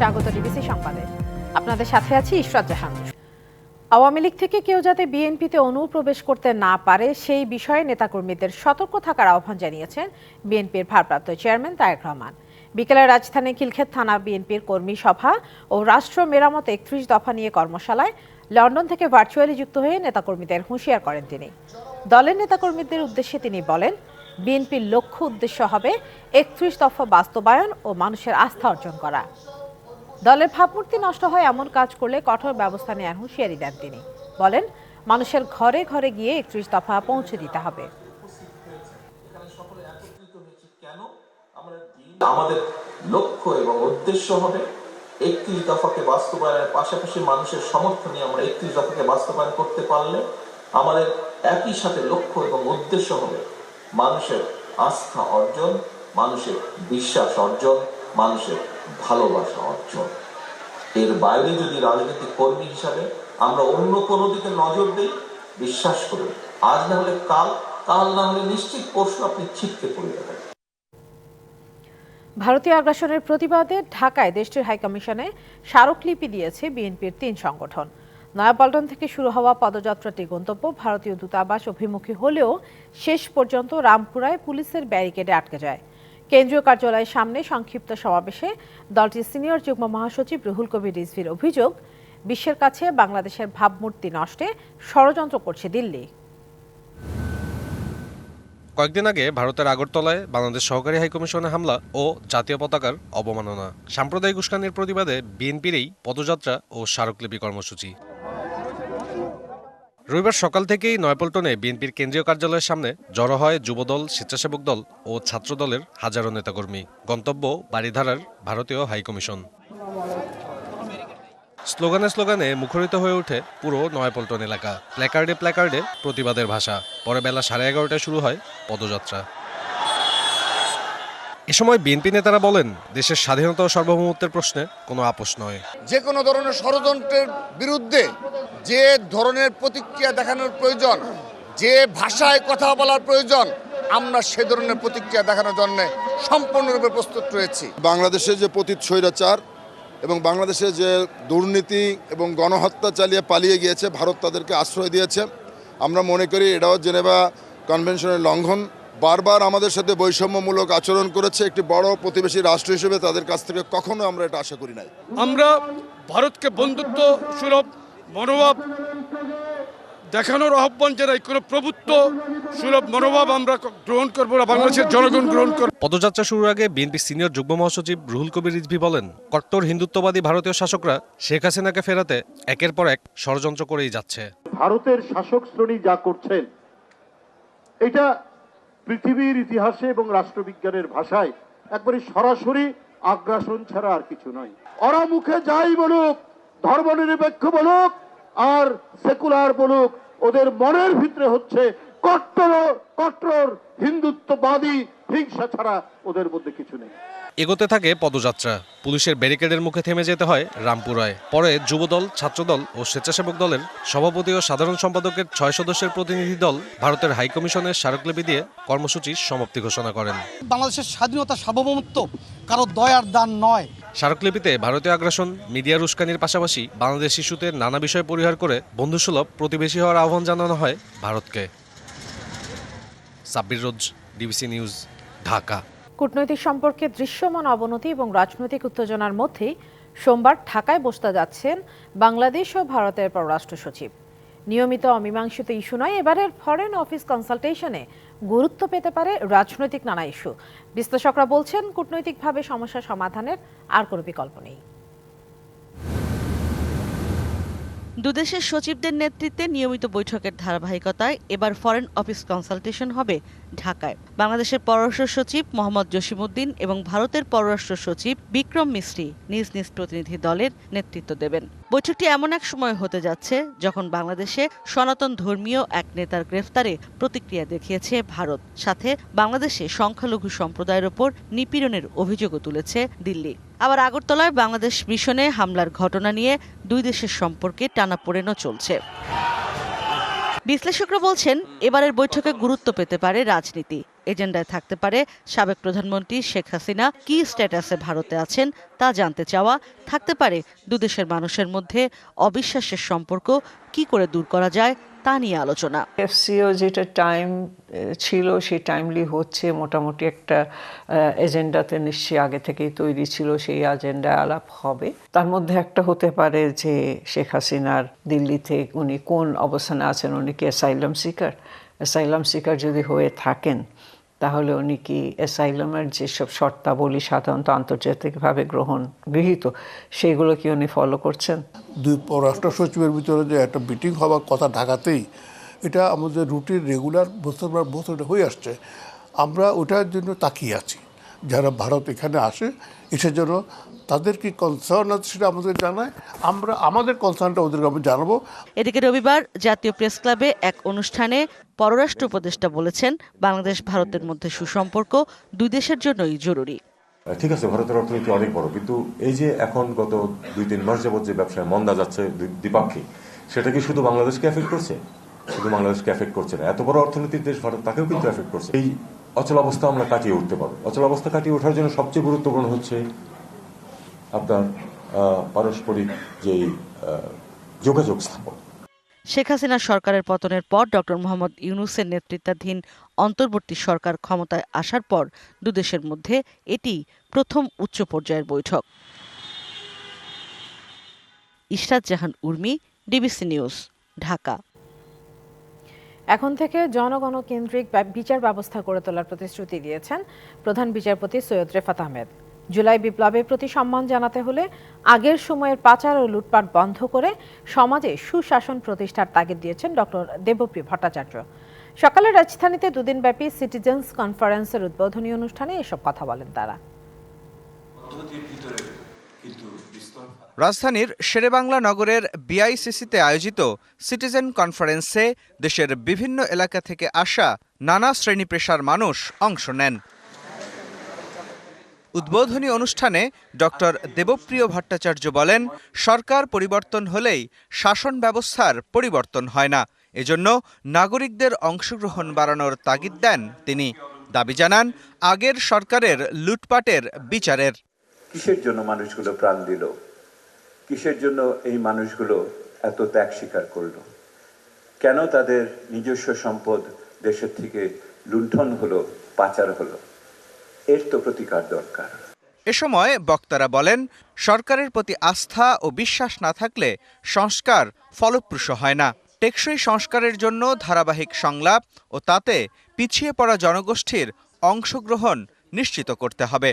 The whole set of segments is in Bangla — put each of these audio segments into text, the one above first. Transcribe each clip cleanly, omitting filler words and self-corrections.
স্বাগত ডিবিসি সংবাদে। আপনাদের সাথে আছি ইশরাত জাহান। আওয়ামী লীগ থেকে কেউ যাতে বিএনপিতে অনুপ্রবেশ করতে না পারে সেই বিষয়ে নেতাকর্মীদের সতর্ক থাকার আহ্বান জানিয়েছেন বিএনপির ভারপ্রাপ্ত চেয়ারম্যান তারেক রহমান। বিকেলে রাজধানীর খিলক্ষেত থানা বিএনপির কর্মী সভা ও রাষ্ট্র মেরামত ৩১ দফা নিয়ে কর্মশালায় লন্ডন থেকে ভার্চুয়ালি যুক্ত হয়ে নেতাকর্মীদের হুঁশিয়ার করেন তিনি। দলের নেতাকর্মীদের উদ্দেশ্যে তিনি বলেন, বিএনপির লক্ষ্য উদ্দেশ্য হবে ৩১ দফা বাস্তবায়ন ও মানুষের আস্থা অর্জন করা। দলের ভাবমূর্তি নষ্ট হয় এমন কাজ করলে কঠোর ব্যবস্থা নেওয়ার হুঁশিয়ারি দেন তিনি। বলেন, মানুষের ঘরে ঘরে গিয়ে ৩১ দফা পৌঁছে দিতে হবে। আমাদের লক্ষ্য এবং উদ্দেশ্য হবে ৩১ দফাকে বাস্তবায়নের পাশাপাশি মানুষের সমর্থনে আমরা ৩১ দফাকে বাস্তবায়ন করতে পারলে আমাদের একই সাথে লক্ষ্য এবং উদ্দেশ্য হবে মানুষের আস্থা অর্জন, মানুষের বিশ্বাস অর্জন, মানুষের ভালোবাসা অর্জন। এর বাইরে যদি রাজনৈতিক কর্মী হিসাবে আমরা অন্য কোনো দিকে নজর দিই, বিশ্বাস করুন আজ না হলে কাল, কাল না হলে নিশ্চিত পরশু আপনি ছিটকে পড়ে যাবেন। ভারতীয় আগ্রাসনের প্রতিবাদে ঢাকায় দেশটির হাইকমিশনে স্মারকলিপি দিয়েছে বিএনপির ৩ সংগঠন। নয়াপল্টন থেকে শুরু হওয়া পদযাত্রাটির গন্তব্য ভারতীয় দূতাবাস অভিমুখী হলেও শেষ পর্যন্ত রামপুরায় পুলিশের ব্যারিকেডে আটকে যায়। কেন্দ্রীয় কার্যালয়ের সামনে সংক্ষিপ্ত সমাবেশে দলটির সিনিয়র যুগ্ম মহাসচিব রুহুল কবির রিজভীর অভিযোগ, বিশ্বের কাছে বাংলাদেশের ভাবমূর্তি নষ্টে ষড়যন্ত্র করছে দিল্লি। কয়েকদিন আগে ভারতের আগরতলায় বাংলাদেশ সহকারী হাইকমিশনে হামলা ও জাতীয় পতাকার অবমাননা, সাম্প্রদায়িক উস্কানির প্রতিবাদে বিএনপির এই পদযাত্রা ও স্মারকলিপি কর্মসূচি। রবিবার সকাল থেকেই নয়াপল্টনে বিএনপির কেন্দ্রীয় কার্যালয়ের সামনে জড়ো হয় যুবদল, স্বেচ্ছাসেবক দল ও ছাত্রদলের হাজারো নেতাকর্মী। গন্তব্য বারিধারার ভারতীয় হাইকমিশন। স্লোগানে স্লোগানে মুখরিত হয়ে ওঠে পুরো নয়াপল্টন এলাকা। প্ল্যাকার্ডে প্ল্যাকার্ডে প্রতিবাদের ভাষা। পরে বেলা 11:30টায় শুরু হয় পদযাত্রা। এ সময় বিএনপি নেতারা বলেন, দেশের স্বাধীনতা ও সার্বভৌমত্বের প্রশ্নে কোনো আপোষ নয়। যে কোনো ধরনের ষড়যন্ত্রের বিরুদ্ধে যে ধরনের প্রতিক্রিয়া দেখানোর প্রয়োজন, যে ভাষায় কথা বলার প্রয়োজন, আমরা সে ধরনের প্রতিক্রিয়া দেখানোর জন্য সম্পূর্ণরূপে প্রস্তুত রয়েছি। বাংলাদেশে যে পতিত স্বৈরাচার এবং বাংলাদেশে যে দুর্নীতি এবং গণহত্যা চালিয়ে পালিয়ে গিয়েছে, ভারত তাদেরকে আশ্রয় দিয়েছে। আমরা মনে করি এটাও জেনেভা কনভেনশনের লঙ্ঘন। বারবার আমাদের সাথে বৈষম্যমূলক আচরণ করেছে। একটি বড় প্রতিবেশী রাষ্ট্র হিসেবে তাদের কাছ থেকে কখনো আমরা এটা আশা করি নাই। আমরা ভারতকে বন্ধুত্ব সুলভ মনোভাব দেখানোর আহ্বান জানাই। কোনো প্রভুত্ব সুলভ মনোভাব আমরা গ্রহণ করবো না, বাংলাদেশের জনগণ গ্রহণ করবে। পদযাত্রা শুরুর আগে বিএনপি সিনিয়র যুগ্ম মহাসচিব রুহুল কবির রিজভী বলেন, কট্টর হিন্দুত্ববাদী ভারতীয় শাসকরা শেখ হাসিনাকে ফেরাতে একের পর এক ষড়যন্ত্র করেই যাচ্ছে। ভারতের শাসক শ্রেণী যা করছেন, এটা পৃথিবীর ইতিহাসে এবং রাষ্ট্রবিজ্ঞানের ভাষায় একবারে সরাসরি আগ্রাসন ছাড়া আর কিছু নয়। ওরা মুখে যাই বলুক, ধর্মনিরপেক্ষ বলুক আর সেকুলার বলুক, ওদের মনের ভিতরে হচ্ছে কট্টর হিন্দুত্ববাদী হিংসা ছাড়া ওদের মধ্যে কিছু নেই। এগোতে থাকে পদযাত্রা। পুলিশের ব্যারিকেডের মুখে থেমে যেতে হয় রামপুরায়। পরে যুবদল, ছাত্রদল ও স্বেচ্ছাসেবক দলের সভাপতি ও সাধারণ সম্পাদকের 6 সদস্যের প্রতিনিধি দল ভারতের হাইকমিশনের স্মারকলিপি দিয়ে কর্মসূচির সমাপ্তি ঘোষণা করেন। বাংলাদেশের স্বাধীনতা সার্বভৌমত্ব কারো দয়ার দান নয়। স্মারকলিপিতে ভারতীয় আগ্রাসন, মিডিয়ার উস্কানির পাশাপাশি বাংলাদেশ ইস্যুতে নানা বিষয় পরিহার করে বন্ধুসুলভ প্রতিবেশী হওয়ার আহ্বান জানানো হয় ভারতকে। সাব্বির রোজ, ডিবিসি নিউজ, ঢাকা। কূটনৈতিক সম্পর্কে দৃশ্যমান অবনতি এবং রাজনৈতিক উত্তেজনার মধ্যেই সোমবার ঢাকায় বসতে যাচ্ছেন বাংলাদেশ ও ভারতের পররাষ্ট্র সচিব। নিয়মিত অমীমাংসিত ইস্যু নয়, এবারের ফরেন অফিস কনসালটেশনে গুরুত্ব পেতে পারে রাজনৈতিক নানা ইস্যু। বিশ্লেষকরা বলছেন, কূটনৈতিকভাবে সমস্যা সমাধানের আর কোনো বিকল্প নেই। দুদেশের সচিবদের নেতৃত্বে নিয়মিত বৈঠকের ধারাবাহিকতায় এবার ফরেন অফিস কনসালটেশন হবে ঢাকায়। বাংলাদেশের পররাষ্ট্র সচিব মোহাম্মদ জসিমউদ্দিন এবং ভারতের পররাষ্ট্র সচিব বিক্রম মিস্ত্রি নিজ নিজ প্রতিনিধি দলের নেতৃত্ব দেবেন। বৈঠকটি এমন এক সময় হতে যাচ্ছে যখন বাংলাদেশে সনাতন ধর্মীয় এক নেতার গ্রেফতারে প্রতিক্রিয়া দেখিয়েছে ভারত, সাথে বাংলাদেশে সংখ্যালঘু সম্প্রদায়ের ওপর নিপীড়নের অভিযোগও তুলেছে দিল্লি। আবার আগরতলায় বাংলাদেশ মিশনে হামলার ঘটনা নিয়ে দুই দেশের সম্পর্কে টানাপোড়েনও চলছে। বিশ্লেষকরা বলছেন, এবারের বৈঠকে গুরুত্ব পেতে পারে রাজনীতি। এজেন্ডায় থাকতে পারে সাবেক প্রধানমন্ত্রী শেখ হাসিনা কি স্ট্যাটাসে ভারতে আছেন তা জানতে চাওয়া, থাকতে পারে দুদেশের মানুষের মধ্যে অবিশ্বাসের সম্পর্ক কি করে দূর করা যায় তা নিয়ে আলোচনা। এফসিও যেটা টাইম ছিল সেই টাইমলি হচ্ছে, মোটামুটি একটা এজেন্ডাতে নিশ্চয়ই আগে থেকেই তৈরি ছিল, সেই এজেন্ডা আলাপ হবে। তার মধ্যে একটা হতে পারে যে শেখ হাসিনার দিল্লিতে উনি কোন অবস্থানে আছেন, উনি কি অ্যাসাইলাম সিকার যদি হয়ে থাকেন তাহলে উনি কি অ্যাসাইলামের যেসব শর্তাবলী সাধারণত আন্তর্জাতিকভাবে গৃহীত সেগুলো কি উনি ফলো করছেন? দুই পররাষ্ট্র সচিবের ভিতরে যে একটা মিটিং হওয়ার কথা ঢাকাতেই, এটা আমাদের রুটিন রেগুলার বছর হয়ে আসছে। আমরা ওটার জন্য তাকিয়ে আছি, যারা ভারত এখানে আসে এসে যেন তাদের কি কনসার্ন আছে সেটা আমাদের জানায়, আমরা আমাদের কনসার্নটা ওদেরকে আমরা জানাবো। এদিকে রবিবার জাতীয় প্রেস ক্লাবে এক অনুষ্ঠানে পররাষ্ট্র উপদেষ্টা বলেছেন, বাংলাদেশ ভারতের মধ্যে সুসম্পর্ক দুই দেশের জন্যই জরুরি। ঠিক আছে, ভারতের অর্থনীতি অনেক বড়, কিন্তু এই যে এখন গত 2-3 মাস যাবত যে ব্যবসায় মন্দা যাচ্ছে দ্বিপাক্ষিক, সেটা কি শুধু বাংলাদেশকে এফেক্ট করছে? শুধু বাংলাদেশকে এফেক্ট করছে না, এত বড় অর্থনীতির দেশ ভারত, তাকেও কিন্তু এফেক্ট করছে। এই অচল অবস্থা আমরা কাটিয়ে উঠতে পারবো। অচল অবস্থা কাটিয়ে ওঠার জন্য সবচেয়ে গুরুত্বপূর্ণ হচ্ছে আপনার পারস্পরিক যে যোগাযোগ স্থাপন। শেখ হাসিনা সরকারের পতনের পর ডক্টর মোহাম্মদ ইউনূসের নেতৃত্বাধীন অন্তর্বর্তী সরকার ক্ষমতায় আসার পর দুদেশের মধ্যে এটি প্রথম উচ্চ পর্যায়ের বৈঠক। ইশরাত জাহান উর্মি, ডিবিসি নিউজ, ঢাকা। এখন থেকে জনগণকেন্দ্রিক বিচার ব্যবস্থা গড়ে তোলার প্রতিশ্রুতি দিয়েছেন প্রধান বিচারপতি সৈয়দ রেফাত আহমেদ। জুলাই বিপ্লবের প্রতি সম্মান জানাতে হলে আগের সময়ের পাচার ও লুটপাট বন্ধ করে সমাজে সুশাসন প্রতিষ্ঠার তাগিদ দিয়েছেন ডক্টর দেবপ্রিয় ভট্টাচার্য। সকালে রাজধানীতে দুদিনব্যাপী সিটিজেন্স কনফারেন্সের উদ্বোধনী অনুষ্ঠানে এসব কথা বলেন তারা। রাজধানীর শেরেবাংলা নগরের বিআইসিসিতে আয়োজিত সিটিজেন কনফারেন্সে দেশের বিভিন্ন এলাকা থেকে আসা নানা শ্রেণী পেশার মানুষ অংশ নেন। উদ্বোধনী অনুষ্ঠানে ডক্টর দেবপ্রিয় ভট্টাচার্য বলেন, সরকার পরিবর্তন হলেই শাসন ব্যবস্থার পরিবর্তন হয় না, এজন্য নাগরিকদের অংশগ্রহণ বাড়ানোর তাগিদ দেন তিনি। দাবি জানান আগের সরকারের লুটপাটের বিচারের। কিসের জন্য মানুষগুলো প্রাণ দিল? কিসের জন্য এই মানুষগুলো এত ত্যাগ স্বীকার করলো? কেন তাদের নিজস্ব সম্পদ দেশের থেকে লুণ্ঠন হলো, পাচার হলো? এর তো প্রতিকার দরকার। এ সময় বক্তারা বলেন, সরকারের প্রতি আস্থা ও বিশ্বাস না থাকলে সংস্কার ফলপ্রসূ হয় না। টেকসই সংস্কারের জন্য ধারাবাহিক সংলাপ ও তাতে পিছিয়ে পড়া জনগোষ্ঠীর অংশগ্রহণ নিশ্চিত করতে হবে।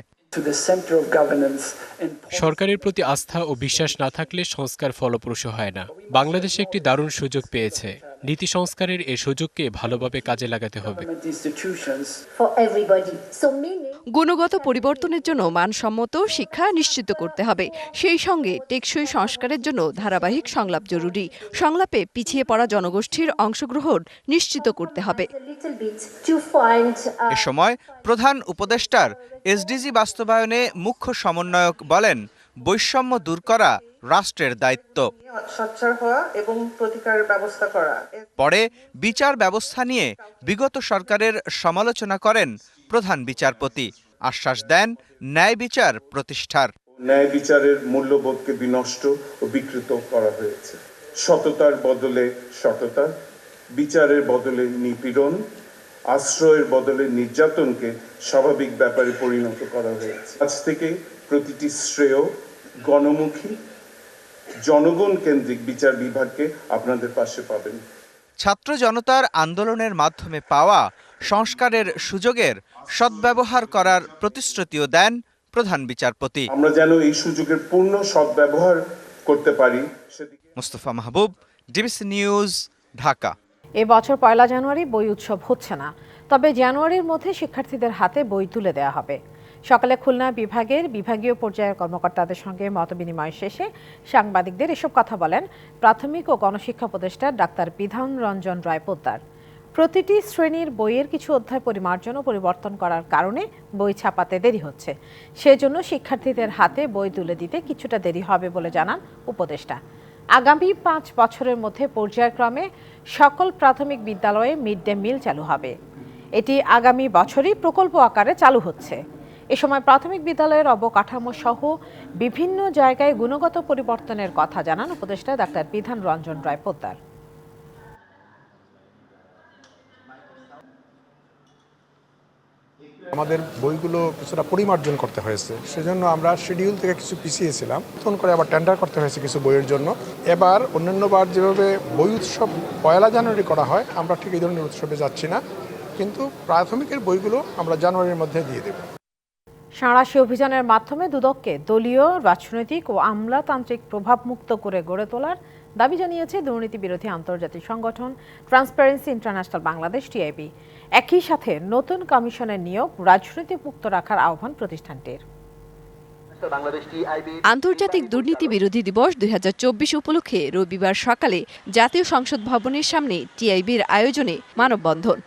সরকারের প্রতি আস্থা ও বিশ্বাস না থাকলে সংস্কার ফলপ্রসূ হয় না। বাংলাদেশ একটি দারুণ সুযোগ পেয়েছে। নীতি সংস্কারের এই সুযোগকে ভালোভাবে কাজে লাগাতে হবে। গুণগত পরিবর্তনের জন্য মানসম্মত শিক্ষা নিশ্চিত করতে হবে। সেই সঙ্গে টেকসই সংস্কারের জন্য ধারাবাহিক সংলাপ জরুরি। সংলাপে পিছিয়ে পড়া জনগোষ্ঠীর অংশগ্রহণ নিশ্চিত করতে হবে। এ সময় প্রধান উপদেষ্টার এসডিজি বাস্তবায়নে মুখ্য সমন্বয়ক বলেন, বৈষম্য দূর করা রাষ্ট্রের দায়িত্ব। পরে বিচার ব্যবস্থা নিয়ে বিগত সরকারের সমালোচনা করেন প্রধান বিচারপতি। আশ্বাস দেন ন্যায় বিচার প্রতিষ্ঠার। ন্যায় বিচারের মূল্যবোধকে বিনষ্ট ও বিকৃত করা হয়েছে। সততার বদলে সততা, বিচারের বদলে নিপীড়ন, আশ্রয়ের বদলে নির্যাতনকে স্বাভাবিক ব্যাপারে পরিণত করা হয়েছে। আজ থেকে প্রতিটি শ্রেয়, গণমুখী, জনগণ কেন্দ্রিক বিচার বিভাগকে আপনাদের পাশে পাবেন। ছাত্র জনতার আন্দোলনের মাধ্যমে পাওয়া সংস্কারের সুযোগের সদ্ব্যবহার করার প্রতিশ্রুতিও দেন প্রধান বিচারপতি। আমরা যেন এই সুযোগের পূর্ণ সদ্ব্যবহার করতে পারি। মুস্তফা মাহবুব, ডিবিসি নিউজ, ঢাকা। এবছর 1 জানুয়ারি বই উৎসব হচ্ছে না, তবে জানুয়ারির মধ্যে শিক্ষার্থীদের হাতে বই তুলে দেওয়া হবে। সকালে খুলনা বিভাগের বিভাগীয় পর্যায়ের কর্মকর্তাদের সঙ্গে মতবিনিময় শেষে সাংবাদিকদের এসব কথা বলেন প্রাথমিক ও গণশিক্ষা উপদেষ্টা ডাক্তার বিধান রঞ্জন রায় পোদ্দার। প্রতিটি শ্রেণীর বইয়ের কিছু অধ্যায় পরিমার্জন ও পরিবর্তন করার কারণে বই ছাপাতে দেরি হচ্ছে, সেজন্য শিক্ষার্থীদের হাতে বই তুলে দিতে কিছুটা দেরি হবে বলে জানান উপদেষ্টা। আগামী 5 বছরের মধ্যে পর্যায়ক্রমে সকল প্রাথমিক বিদ্যালয়ে মিড ডে মিল চালু হবে। এটি আগামী বছরই প্রকল্প আকারে চালু হচ্ছে। এ সময় প্রাথমিক বিদ্যালয়ের অবকাঠামো সহ বিভিন্ন জায়গায় গুণগত পরিবর্তনের কথা জানান উপদেষ্টা ডাক্তার বিধান রঞ্জন রায় পোদ্দার। আমাদের বইগুলো কিছুটা পরিমার্জন করতে হয়েছে, সেজন্য আমরা শিডিউল থেকে কিছু পিছিয়েছিলাম। নতুন করে আবার টেন্ডার করতে হয়েছে কিছু বইয়ের জন্য। এবার অন্যান্যবার যেভাবে বই উৎসব 1 জানুয়ারি করা হয়, আমরা ঠিক এই ধরনের উৎসবে যাচ্ছি না, কিন্তু প্রাথমিকের বইগুলো আমরা জানুয়ারির মধ্যে দিয়ে দেব। সাঁড়াশি অভিযানের মাধ্যমে দুদককে দলীয়, রাজনৈতিক ও আমলাতান্ত্রিক প্রভাব মুক্ত করে গড়ে তোলার দাবি জানিয়েছে দুর্নীতি বিরোধী আন্তর্জাতিক সংগঠন ট্রান্সপারেন্সি ইন্টারন্যাশনাল বাংলাদেশ টিআইবি। একই সাথে নতুন কমিশনের নিয়োগ রাজনৈতিক মুক্ত রাখার আহ্বান প্রতিষ্ঠানটির। আন্তর্জাতিক দুর্নীতি বিরোধী দিবস 2024 উপলক্ষে রবিবার সকালে জাতীয় সংসদ ভবনের সামনে টিআইবির আয়োজনে মানববন্ধন।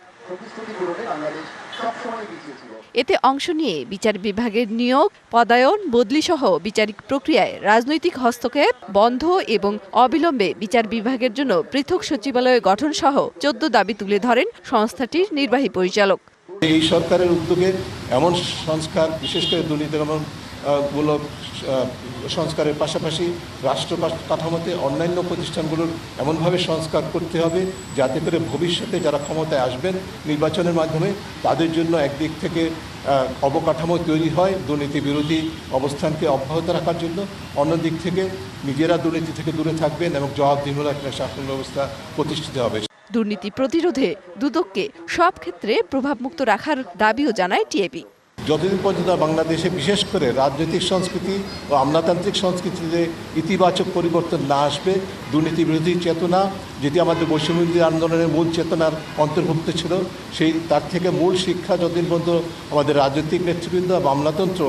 এতে অংশ নিয়ে বিচার বিভাগের নিয়োগ, পদায়ন, বদলি সহ বিচারিক প্রক্রিয়ায় রাজনৈতিক হস্তক্ষেপ বন্ধ এবং অবিলম্বে বিচার বিভাগের জন্য পৃথক সচিবালয় গঠন সহ 14 দাবি তুলে ধরেন সংস্থাটির নির্বাহী পরিচালক। এই সরকারের উদ্যোগে এমন সংস্কার, বিশেষ করে দুর্নীতি মূলক সংস্কারের পাশাপাশি রাষ্ট্র কাঠামোতে অন্যান্য প্রতিষ্ঠানগুলোর এমনভাবে সংস্কার করতে হবে যাতে করে ভবিষ্যতে যারা ক্ষমতায় আসবেন নির্বাচনের মাধ্যমে তাদের জন্য একদিক থেকে অবকাঠামো তৈরি হয় দুর্নীতি বিরোধী অবস্থানকে অব্যাহত রাখার জন্য, অন্যদিক থেকে নিজেরা দুর্নীতি থেকে দূরে থাকবেন এবং জবাবদিহিমূলক একটা শাসন ব্যবস্থা প্রতিষ্ঠিত হবে। দুর্নীতি প্রতিরোধে দুদককে সব ক্ষেত্রে প্রভাবমুক্ত রাখার দাবিও জানায় টিআইবি। যতদিন পর্যন্ত বাংলাদেশে বিশেষ করে রাজনৈতিক সংস্কৃতি ও আমলাতান্ত্রিক সংস্কৃতিতে ইতিবাচক পরিবর্তন না আসবে, দুর্নীতি বিরোধী চেতনা যেটি আমাদের বৈষম্যবিরোধী আন্দোলনের মূল চেতনার অন্তর্ভুক্ত ছিল, তার থেকে মূল শিক্ষা যতদিন পর্যন্ত আমাদের রাজনৈতিক নেতৃবৃন্দ বা আমলাতন্ত্র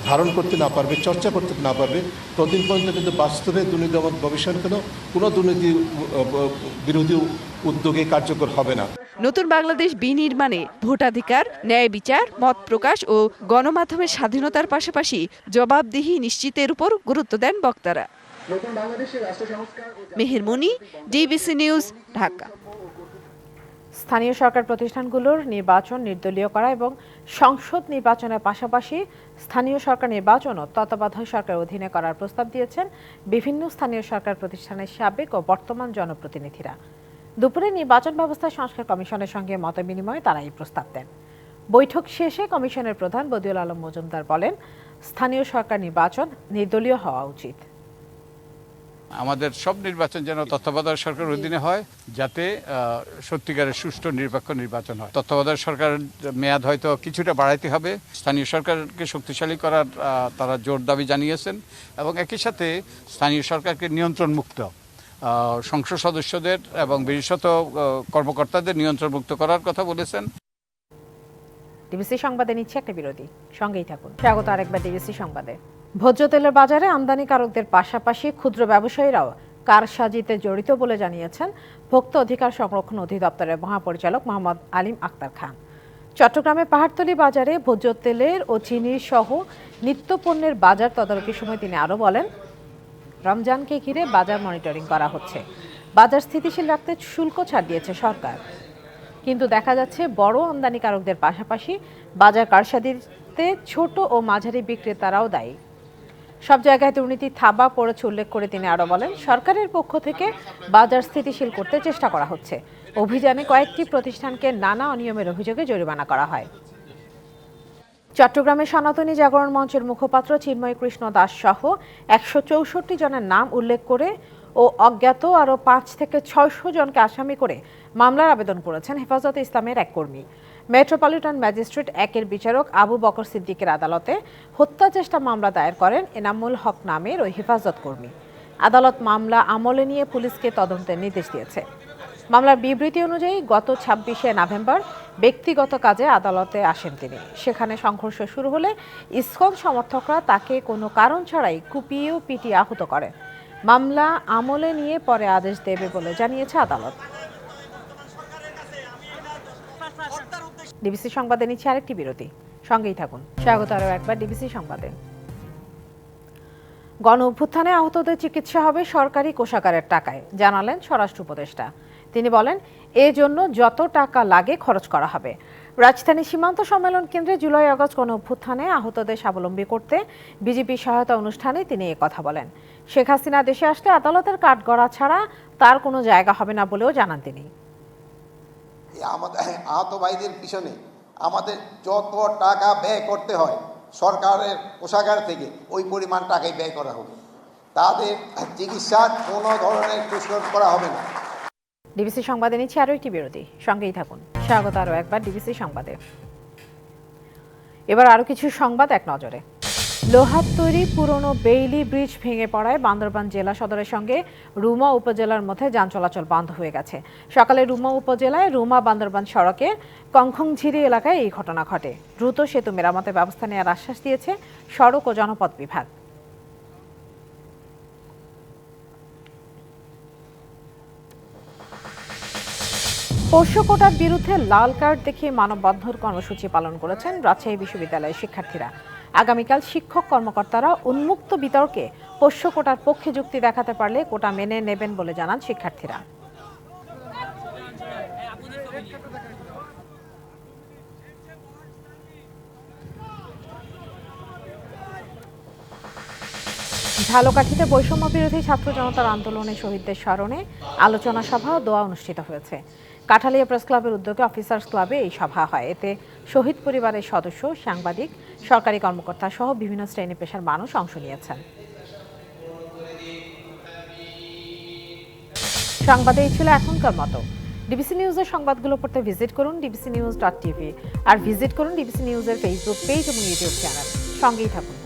ধারণ করতে না পারবে, চর্চা করতে না পারবে, ততদিন পর্যন্ত কিন্তু বাস্তবে দুর্নীতি গবেষণা কোনো দুর্নীতি বিরোধী উদ্যোগে কার্যকর হবে না। নতুন বাংলাদেশ বিনির্মাণে ভোটাধিকার, ন্যায় বিচার, মত প্রকাশ ও গণমাধ্যমের স্বাধীনতার পাশাপাশি জবাবদিহি নিশ্চিতের উপর গুরুত্ব দেন বক্তারা। মেহের মনি, ডিবিসি নিউজ, ঢাকা। স্থানীয় সরকার প্রতিষ্ঠানগুলোর নির্বাচন নির্দলীয় করা এবং সংসদ নির্বাচনের পাশাপাশি স্থানীয় সরকার নির্বাচনও তত্ত্বাবধায়ক সরকারের অধীনে করার প্রস্তাব দিয়েছেন বিভিন্ন স্থানীয় সরকার প্রতিষ্ঠানের সাবেক ও বর্তমান জনপ্রতিনিধিরা। দুপুরে নির্বাচন ব্যবস্থা সংস্কার কমিশনের সঙ্গে মতবিনিময়ে তারা এই প্রস্তাব দেন। বৈঠক শেষে কমিশনের প্রধান বদিউল আলম মজুমদার বলেন, স্থানীয় সরকার নির্বাচন নির্দলীয় হওয়া উচিত। আমাদের সব নির্বাচন যেন তত্ত্বাবধায়ক সরকারের অধীনে হয়, যাতে সত্যিকারের সুষ্ঠু নিরপেক্ষ নির্বাচন হয়। তত্ত্বাবধায়ক সরকারের মেয়াদ হয়তো কিছুটা বাড়াইতে হবে। স্থানীয় সরকারকে শক্তিশালী করার তারা জোর দাবি জানিয়েছেন এবং একই সাথে স্থানীয় সরকারকে নিয়ন্ত্রণ মুক্ত, সংসদ সদস্যদের এবং বিশেষত কর্মকর্তাদের নিয়ন্ত্রণ মুক্ত করার কথা বলেছেন। ডিবিসি সংবাদে নিচ্ছে একটা বিরতি, সঙ্গেই থাকুন। স্বাগত আরেকবার ডিবিসি সংবাদে। ভোজ্য তেলের বাজারে আমদানিকারকদের পাশাপাশি ক্ষুদ্র ব্যবসায়ীরাও কারসাজিতে জড়িত বলে জানিয়েছেন ভোক্তা অধিকার সংরক্ষণ অধিদপ্তরের মহাপরিচালক মোহাম্মদ আলিম আক্তার খান। চট্টগ্রামে পাহাড়তলী বাজারে ভোজ্য তেলের ও চিনির সহ নিত্যপণ্যের বাজার তদারকির সময় তিনি আরও বলেন, রমজানকে ঘিরে বাজার মনিটরিং করা হচ্ছে। বাজার স্থিতিশীল রাখতে শুল্ক ছাড় দিয়েছে সরকার, কিন্তু দেখা যাচ্ছে বড় আমদানিকারকদের পাশাপাশি বাজার কারসাজিতে ছোট ও মাঝারি বিক্রেতারাও দায়ী। সব জায়গায় দুর্নীতি থাবা পড়েছে উল্লেখ করে তিনি আরও বলেন, সরকারের পক্ষ থেকে বাজার স্থিতিশীল করতে চেষ্টা করা হচ্ছে। অভিযানে কয়েকটি প্রতিষ্ঠানকে নানা অনিয়মের অভিযোগে জরিমানা করা হয়। চট্টগ্রামে সনাতনী জাগরণ মঞ্চের মুখপাত্র চিন্ময় কৃষ্ণ দাস সহ 164 জনের নাম উল্লেখ করে ও অজ্ঞাত আরও 5 থেকে 600 জনকে আসামি করে মামলার আবেদন করেছেন হেফাজতে ইসলামের এক কর্মী। মেট্রোপলিটন ম্যাজিস্ট্রেট 1-এর বিচারক আবু বকর সিদ্দিকের আদালতে হত্যা চেষ্টা মামলা দায়ের করেন এনামুল হক নামের ওই হেফাজত কর্মী। আদালত মামলা আমলে নিয়ে পুলিশকে তদন্তের নির্দেশ দিয়েছে। মামলার বিবৃতি অনুযায়ী গত 26শে নভেম্বর ব্যক্তিগত কাজে আদালতে আসেন তিনি। সেখানে সংঘর্ষ শুরু হলে ইসকন সমর্থকরা তাকে কোনো কারণ ছাড়াই কুপিয়ে ও পিটিয়ে আহত করেন। মামলা আমলে নিয়ে পরে আদেশ দেবে বলে জানিয়েছে আদালত। ডিবিসি সংবাদে নিচ্ছে আরেকটি বিরতি, সঙ্গেই থাকুন। স্বাগত আরও একবার ডিবিসি সংবাদে। গণ অভ্যুত্থানে আহতদের চিকিৎসা হবে সরকারি কোষাগারের টাকায়, জানালেন স্বরাষ্ট্র উপদেষ্টা। তিনি বলেন, এজন্য যত টাকা লাগে খরচ করা হবে। রাজধানী সীমান্ত সম্মেলন কেন্দ্রে জুলাই আগস্ট গণ অভ্যুত্থানে আহতদের স্বাবলম্বী করতে বিজেপির সহায়তা অনুষ্ঠানে তিনি এই কথা বলেন। শেখ হাসিনা দেশে আসলে আদালতের কাঠগড়া ছাড়া তার কোনো জায়গা হবে না বলেও জানান তিনি। আমাদের আহত ভাইদের পিছনে আমাদের যত টাকা ব্যয় করতে হয় সরকারের কোষাগার থেকে ওই পরিমাণ টাকাই ব্যয় করা হবে। তাদের চিকিৎসার কোনো ধরনের কুশল করা হবে না। ডিবিসি সংবাদে নিচ্ছে আরও একটি বিরতি, সঙ্গেই থাকুন। স্বাগত আরও একবার ডিবিসি সংবাদে। এবার আরও কিছু সংবাদ এক নজরে। লোহার তৈরি পুরনো বেইলি ব্রিজ ভেঙে পড়ায় বান্দরবান জেলা সদরের সঙ্গে রুমা উপজেলার মধ্যে যান চলাচল বন্ধ হয়ে গেছে। সকালে রুমা উপজেলায় রুমা বান্দরবান সড়কের কংখংঝিরি এলাকায় এই ঘটনা ঘটে। দ্রুত সেতু মেরামতের ব্যবস্থা নেওয়ার আশ্বাস দিয়েছে সড়ক ও জনপথ বিভাগ। পোষ্য কোটার বিরুদ্ধে লাল কার্ড দেখিয়ে মানববন্ধন কর্মসূচি পালন করেছেন রাজশাহী বিশ্ববিদ্যালয়ের শিক্ষার্থীরা। আগামীকাল শিক্ষক কর্মকর্তারা উন্মুক্ত বিতর্কে পোষ্য কোটার পক্ষে যুক্তি দেখাতে পারলে কোটা মেনে নেবেন বলে জানান শিক্ষার্থীরা। ঝালকাঠিতে বৈষম্য বিরোধী ছাত্র জনতার আন্দোলনে শহীদদের স্মরণে আলোচনা সভা ও দোয়া অনুষ্ঠিত হয়েছে। কাঠালিয়া প্রেস ক্লাবের উদ্যোগে অফিসার্স ক্লাবে এই সভা হয়। এতে শহীদ পরিবারের সদস্য, সাংবাদিক, সরকারি কর্মকর্তা সহ বিভিন্ন শ্রেণী পেশার মানুষ অংশ নিয়েছেন। সংবাদে এই ছিল এখনকার মতো। ডিবিসি নিউজের সংবাদগুলো পড়তে ভিজিট করুন dbcnews.tv আর ভিজিট করুন ডিবিসি নিউজের ফেসবুক পেজ এবং ইউটিউব চ্যানেল। সঙ্গেই থাকুন।